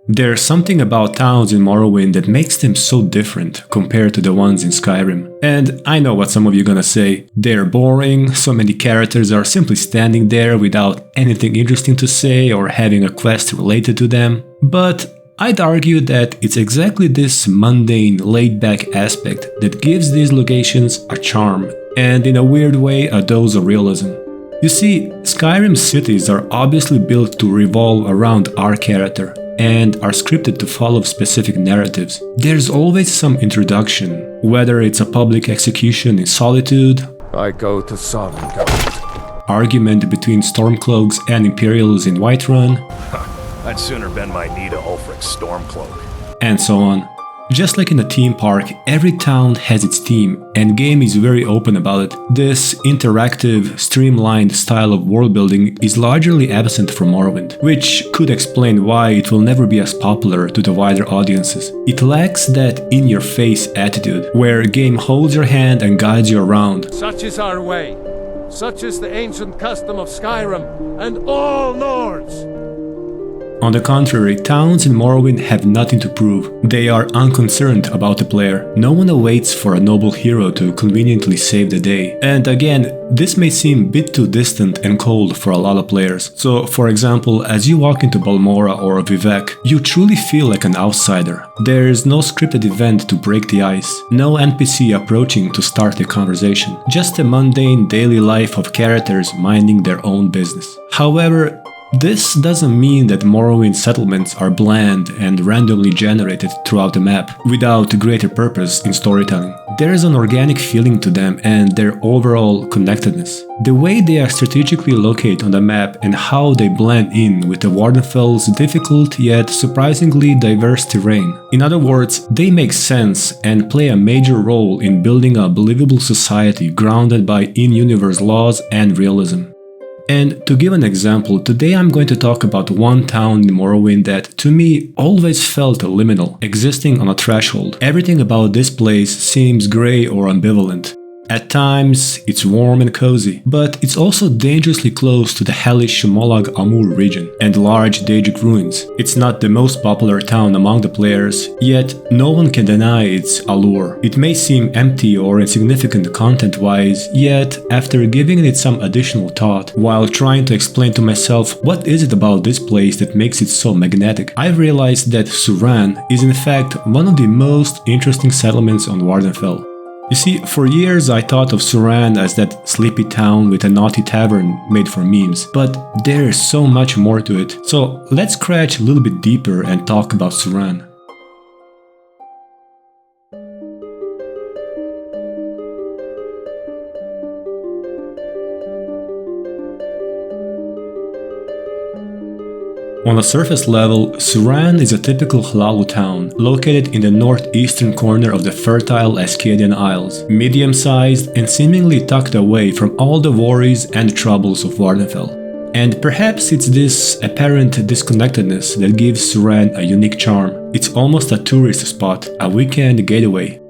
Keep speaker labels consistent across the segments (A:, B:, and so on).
A: There's something about towns in Morrowind that makes them so different compared to the ones in Skyrim. And I know what some of you gonna say. They're boring, so many characters are simply standing there without anything interesting to say or having a quest related to them. But I'd argue that it's exactly this mundane, laid-back aspect that gives these locations a charm, and in a weird way a dose of realism. You see, Skyrim's cities are obviously built to revolve around our character, and are scripted to follow specific narratives. There's always some introduction, whether it's a public execution in Solitude,
B: I go to Suran,
A: argument between Stormcloaks and Imperials in Whiterun,
C: I'd sooner bend my knee to Ulfric's Stormcloak.
A: and so on. Just like in a theme park, every town has its theme, and game is very open about it. This interactive, streamlined style of world building is largely absent from Morrowind, which could explain why it will never be as popular to the wider audiences. It lacks that in-your-face attitude, where game holds your hand and guides you around.
D: Such is our way. Such is the ancient custom of Skyrim and all Nords.
A: On the contrary, towns in Morrowind have nothing to prove. They are unconcerned about the player. No one awaits for a noble hero to conveniently save the day. And again, this may seem a bit too distant and cold for a lot of players. So, for example, as you walk into Balmora or Vivec, you truly feel like an outsider. There is no scripted event to break the ice, no NPC approaching to start the conversation, just a mundane daily life of characters minding their own business. However, this doesn't mean that Morrowind settlements are bland and randomly generated throughout the map, without greater purpose in storytelling. There is an organic feeling to them and their overall connectedness. The way they are strategically located on the map and how they blend in with the Vvardenfell's difficult yet surprisingly diverse terrain. In other words, they make sense and play a major role in building a believable society grounded by in-universe laws and realism. And to give an example, today I'm going to talk about one town in Morrowind that, to me, always felt liminal, existing on a threshold. Everything about this place seems grey or ambivalent. At times, it's warm and cozy, but it's also dangerously close to the hellish Molag Bal region and large Daedric ruins. It's not the most popular town among the players, yet no one can deny its allure. It may seem empty or insignificant content-wise, yet after giving it some additional thought, while trying to explain to myself what is it about this place that makes it so magnetic, I've realized that Suran is in fact one of the most interesting settlements on Vvardenfell. You see, for years I thought of Suran as that sleepy town with a naughty tavern made for memes, but there's so much more to it. So let's scratch a little bit deeper and talk about Suran. On a surface level, Suran is a typical Hlalu town, located in the northeastern corner of the fertile Ascadian Isles, medium-sized and seemingly tucked away from all the worries and troubles of Vvardenfell. And perhaps it's this apparent disconnectedness that gives Suran a unique charm. It's almost a tourist spot, a weekend getaway.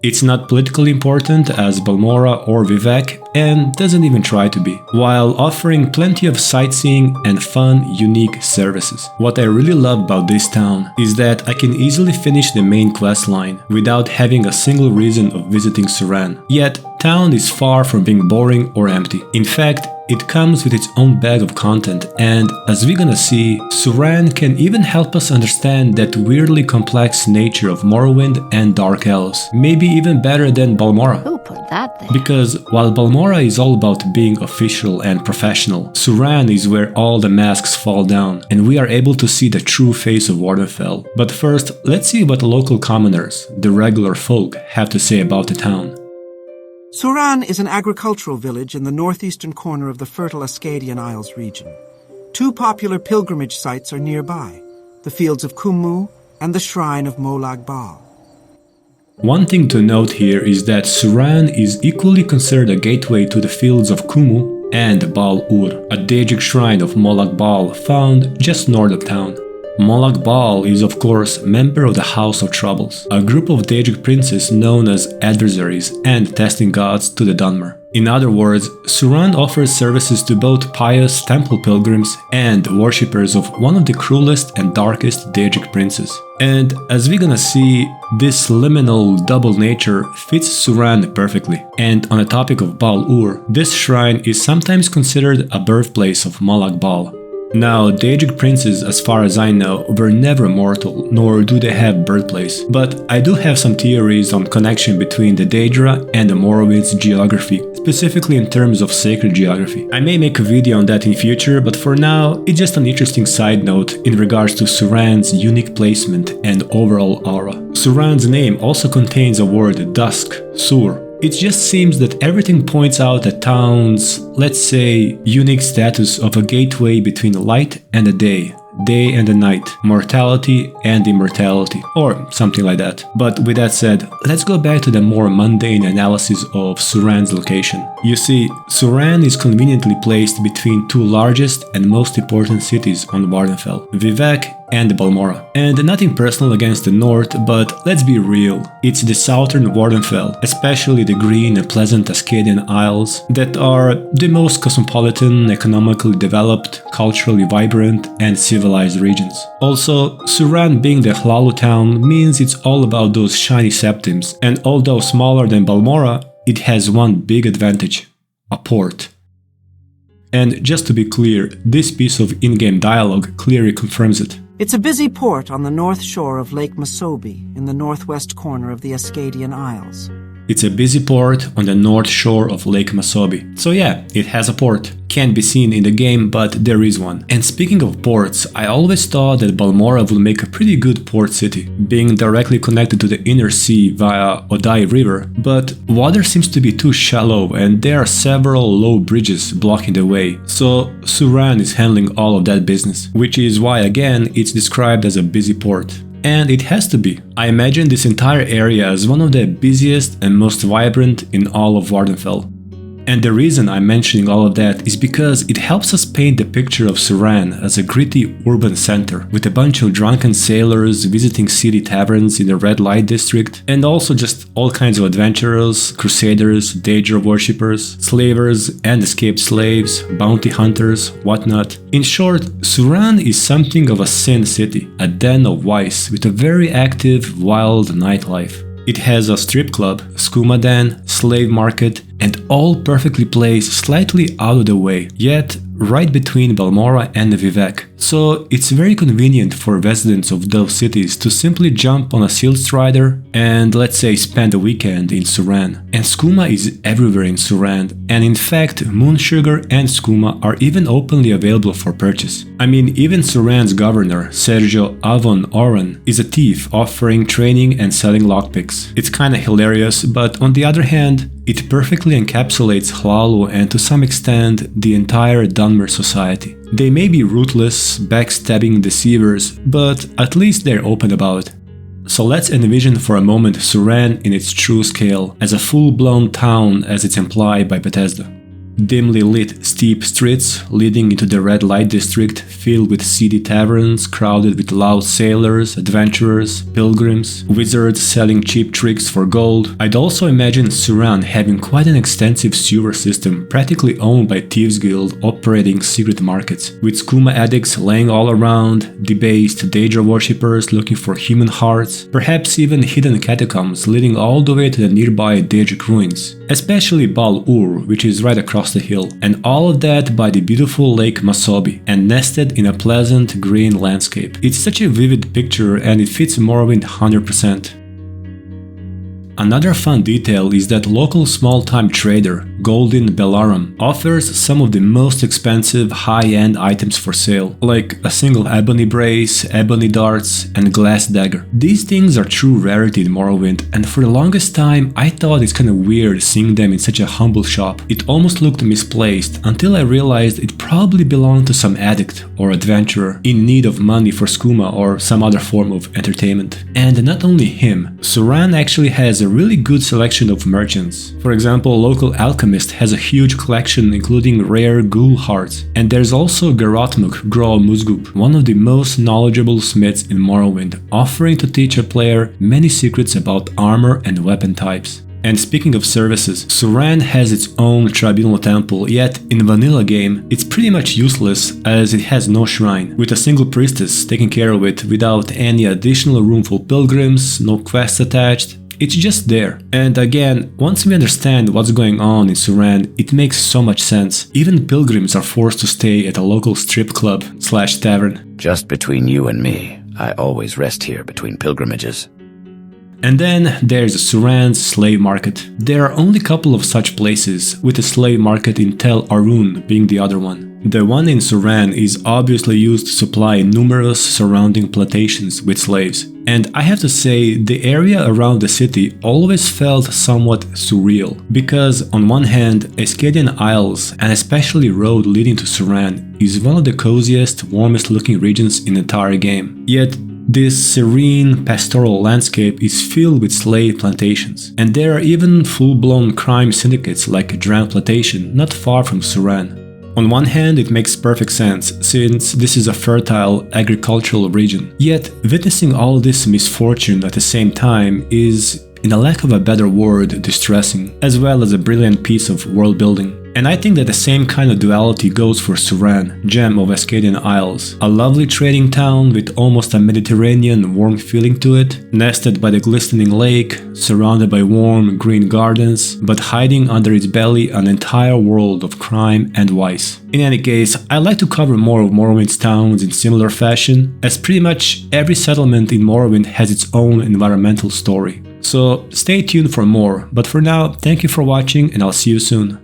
A: It's not politically important as Balmora or Vivec, and doesn't even try to be, while offering plenty of sightseeing and fun, unique services. What I really love about this town is that I can easily finish the main quest line without having a single reason of visiting Suran. Yet, town is far from being boring or empty. In fact, it comes with its own bag of content, and as we're gonna see, Suran can even help us understand that weirdly complex nature of Morrowind and Dark Elves, maybe even better than Balmora.
E: Who put that there?
A: Because while Balmora is all about being official and professional, Suran is where all the masks fall down, and we are able to see the true face of Vvardenfell. But first, let's see what the local commoners, the regular folk, have to say about the town.
F: Suran is an agricultural village in the northeastern corner of the fertile Ascadian Isles region. Two popular pilgrimage sites are nearby, the fields of Kummu and the shrine of Molag Bal.
A: One thing to note here is that Suran is equally considered a gateway to the fields of Kummu and Bal Ur, a Daedric shrine of Molag Bal found just north of town. Molag Bal is of course member of the House of Troubles, a group of Daedric princes known as adversaries and testing gods to the Dunmer. In other words, Suran offers services to both pious temple pilgrims and worshippers of one of the cruelest and darkest Daedric princes. And as we're gonna see, this liminal double nature fits Suran perfectly. And on the topic of Bal Ur, this shrine is sometimes considered a birthplace of Molag Bal. Now, Daedric princes, as far as I know, were never mortal, nor do they have birthplace, but I do have some theories on connection between the Daedra and the Morrowind's geography, specifically in terms of sacred geography. I may make a video on that in future, but for now, it's just an interesting side note in regards to Suran's unique placement and overall aura. Suran's name also contains a word dusk, sur. It just seems that everything points out the town's, let's say, unique status of a gateway between light and the day and the night, mortality and immortality, or something like that. But with that said, let's go back to the more mundane analysis of Suran's location. You see, Suran is conveniently placed between two largest and most important cities on Vvardenfell, Vivec and Balmora. And nothing personal against the north, but let's be real, it's the southern Vvardenfell, especially the green and pleasant Ascadian Isles, that are the most cosmopolitan, economically developed, culturally vibrant and civilized regions. Also, Suran being the Hlalu town means it's all about those shiny septims, and although smaller than Balmora, it has one big advantage: a port. And just to be clear, this piece of in-game dialogue clearly confirms it.
F: It's a busy port on the north shore of Lake Masobi, in the northwest corner of the Ascadian Isles.
A: It's a busy port on the north shore of Lake Masobi. So yeah, it has a port. Can't be seen in the game, but there is one. And speaking of ports, I always thought that Balmora would make a pretty good port city, being directly connected to the inner sea via Odai River, but water seems to be too shallow and there are several low bridges blocking the way, so Suran is handling all of that business, which is why again it's described as a busy port. And it has to be. I imagine this entire area as one of the busiest and most vibrant in all of Vvardenfell. And the reason I'm mentioning all of that is because it helps us paint the picture of Suran as a gritty urban center, with a bunch of drunken sailors visiting city taverns in the red light district, and also just all kinds of adventurers, crusaders, Daedra worshippers, slavers and escaped slaves, bounty hunters, whatnot. In short, Suran is something of a sin city, a den of vice with a very active, wild nightlife. It has a strip club, skooma den, slave market, and all perfectly placed slightly out of the way, yet right between Balmora and Vivec. So it's very convenient for residents of those cities to simply jump on a Silt Strider and, let's say, spend a weekend in Suran. And skooma is everywhere in Suran, and in fact moon sugar and skooma are even openly available for purchase. I mean, even Suran's governor, Sergio Avon Oran, is a thief offering training and selling lockpicks. It's kinda hilarious, but on the other hand, it perfectly encapsulates Hlalu and to some extent the entire Dunmer society. They may be ruthless, backstabbing deceivers, but at least they're open about it. So let's envision for a moment Suran in its true scale, as a full-blown town as it's implied by Bethesda. Dimly lit steep streets leading into the red light district filled with seedy taverns crowded with loud sailors, adventurers, pilgrims, wizards selling cheap tricks for gold. I'd also imagine Suran having quite an extensive sewer system practically owned by Thieves Guild operating secret markets, with skooma addicts laying all around, debased Daedra worshippers looking for human hearts, perhaps even hidden catacombs leading all the way to the nearby Daedric ruins, especially Bal Ur, which is right across the hill, and all of that by the beautiful Lake Masobi and nested in a pleasant green landscape. It's such a vivid picture and it fits Morrowind 100%. Another fun detail is that local small-time trader, Golden Bellarum, offers some of the most expensive high-end items for sale, like a single ebony brace, ebony darts, and glass dagger. These things are true rarity in Morrowind, and for the longest time I thought it's kinda weird seeing them in such a humble shop. It almost looked misplaced, until I realized it probably belonged to some addict or adventurer in need of money for skooma or some other form of entertainment. And not only him, Suran actually has a really good selection of merchants. For example, local alchemist has a huge collection including rare ghoul hearts, and there's also Garotmuk Grol Musgub, one of the most knowledgeable smiths in Morrowind, offering to teach a player many secrets about armor and weapon types. And speaking of services, Suran has its own tribunal temple, yet in vanilla game, it's pretty much useless as it has no shrine, with a single priestess taking care of it without any additional room for pilgrims, no quests attached. It's just there. And again, once we understand what's going on in Suran, it makes so much sense. Even pilgrims are forced to stay at a local strip club/tavern.
E: Just between you and me, I always rest here between pilgrimages.
A: And then there's Suran's slave market. There are only a couple of such places, with a slave market in Tel Arun being the other one. The one in Suran is obviously used to supply numerous surrounding plantations with slaves. And I have to say, the area around the city always felt somewhat surreal, because on one hand, Ascadian Isles, and especially road leading to Suran, is one of the coziest, warmest looking regions in the entire game. Yet, this serene, pastoral landscape is filled with slave plantations, and there are even full-blown crime syndicates like Dran Plantation not far from Suran. On one hand, it makes perfect sense, since this is a fertile agricultural region. Yet, witnessing all this misfortune at the same time is, in a lack of a better word, distressing, as well as a brilliant piece of world building. And I think that the same kind of duality goes for Suran, gem of Ascadian Isles. A lovely trading town with almost a Mediterranean warm feeling to it, nested by the glistening lake, surrounded by warm green gardens, but hiding under its belly an entire world of crime and vice. In any case, I like to cover more of Morrowind's towns in similar fashion, as pretty much every settlement in Morrowind has its own environmental story. So stay tuned for more, but for now, thank you for watching and I'll see you soon.